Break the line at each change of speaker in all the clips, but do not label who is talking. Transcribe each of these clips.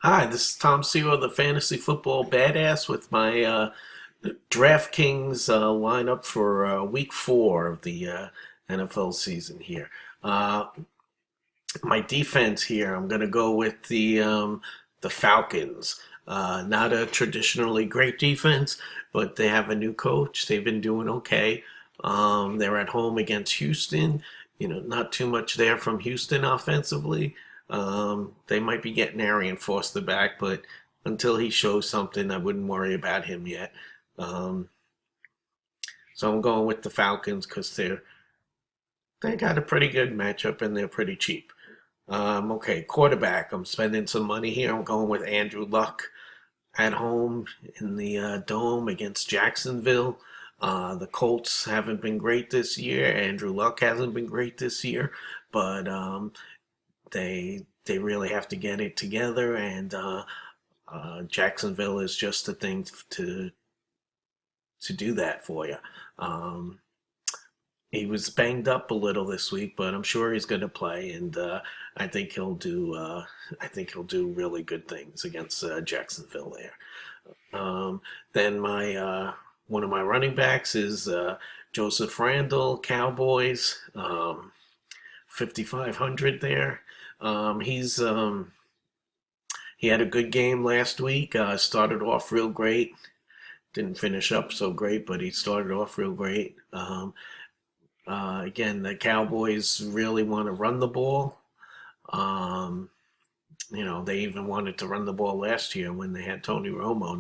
Hi, this is Tom Sior, the Fantasy Football Badass, with my DraftKings lineup for Week 4 of the NFL season here. Uh, my defense here, I'm going to go with the Falcons. Not a traditionally great defense, but they have a new coach. They've been doing okay. They're at home against Houston. Not too much there from Houston offensively. They might be getting Arian Foster back, but until he shows something, I wouldn't worry about him yet. Um, so I'm going with the Falcons because they got a pretty good matchup and they're pretty cheap. Okay, quarterback. I'm spending some money here. I'm going with Andrew Luck at home in the Dome against Jacksonville. The Colts haven't been great this year. Andrew Luck hasn't been great this year, but they really have to get it together, and Jacksonville is just the thing to do that for you. Um, he was banged up a little this week, but I'm sure he's going to play, and I think he'll do. I think he'll do really good things against Jacksonville there. Then my one of my running backs is Joseph Randall, Cowboys, 5,500 there. He had a good game last week. Started off real great. Didn't finish up so great, but he started off real great. Again, the Cowboys really want to run the ball. Um, they even wanted to run the ball last year when they had Tony Romo.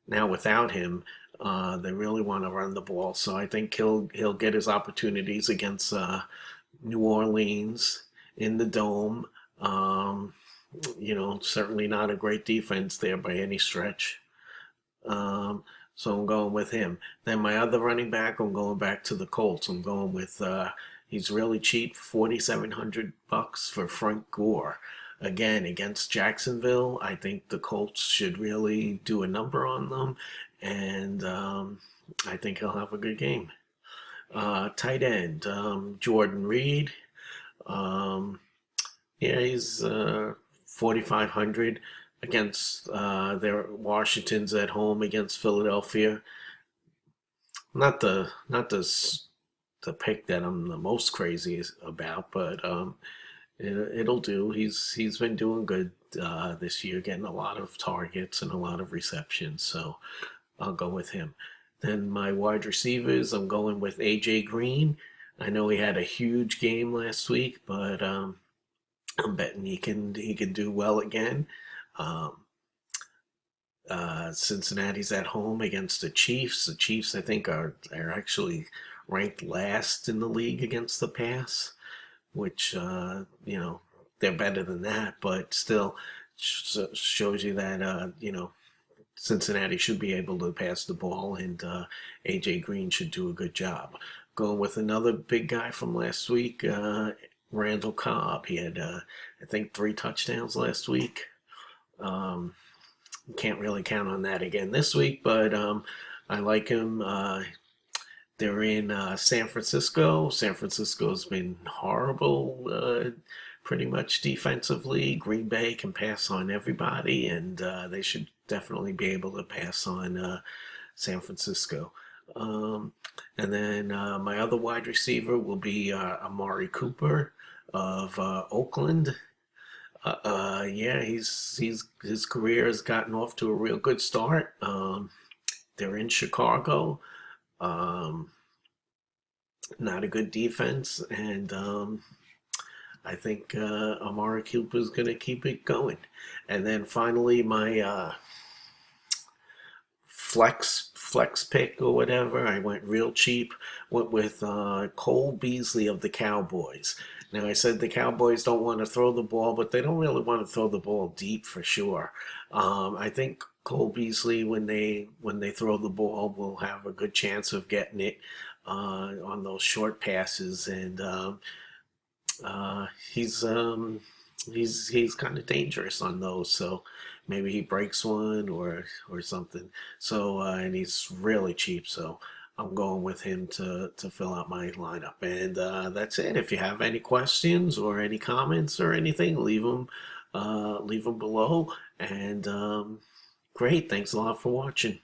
Now without him, they really want to run the ball. So I think he'll get his opportunities against New Orleans in the Dome. Um, Certainly not a great defense there by any stretch. So I'm going with him. Then my other running back, I'm going back to the Colts. I'm going with he's really cheap, $4,700 for Frank Gore. Again, against Jacksonville, I think the Colts should really do a number on them, and I think he'll have a good game. Tight end, Jordan Reed. Um, yeah, he's 4,500 against their Washington's at home against Philadelphia. Not the pick that I'm the most crazy about, but it'll do. He's been doing good this year, getting a lot of targets and a lot of receptions, so I'll go with him. Then my wide receivers, I'm going with AJ Green. I know he had a huge game last week, but I'm betting he can do well again. Um, Cincinnati's at home against the Chiefs. The Chiefs, I think, are actually ranked last in the league against the pass, which they're better than that, but still shows you that Cincinnati should be able to pass the ball, and AJ Green should do a good job. Going with another big guy from last week, Randall Cobb. He had I think 3 touchdowns last week. Um, can't really count on that again this week, but I like him. They're in San Francisco. San Francisco's been horrible, pretty much defensively. Green Bay can pass on everybody, and they should definitely be able to pass on San Francisco. Um, and then my other wide receiver will be Amari Cooper of Oakland. Yeah, he's his career has gotten off to a real good start. They're in Chicago. Um, Not a good defense, and I think Amari Cooper is going to keep it going. And then finally, my flex pick or whatever, I went real cheap. Went with Cole Beasley of the Cowboys. Now I said the Cowboys don't want to throw the ball, but they don't really want to throw the ball deep for sure. I think Cole Beasley, when they throw the ball, will have a good chance of getting it on those short passes, and he's kind of dangerous on those. So maybe he breaks one or something. So and he's really cheap, so I'm going with him to fill out my lineup. And that's it. If you have any questions or any comments or anything, leave them below. And great. Thanks a lot for watching.